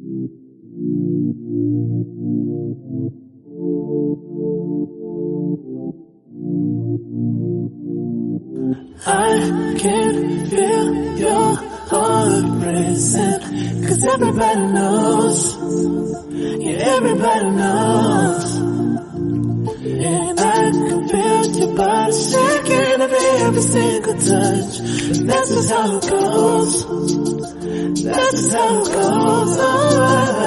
I can feel your heart racing, 'cause everybody knows, yeah, everybody knows. And I can feel your body shaking of every single touch. That's just how it goes. That's just how it goes. Oh,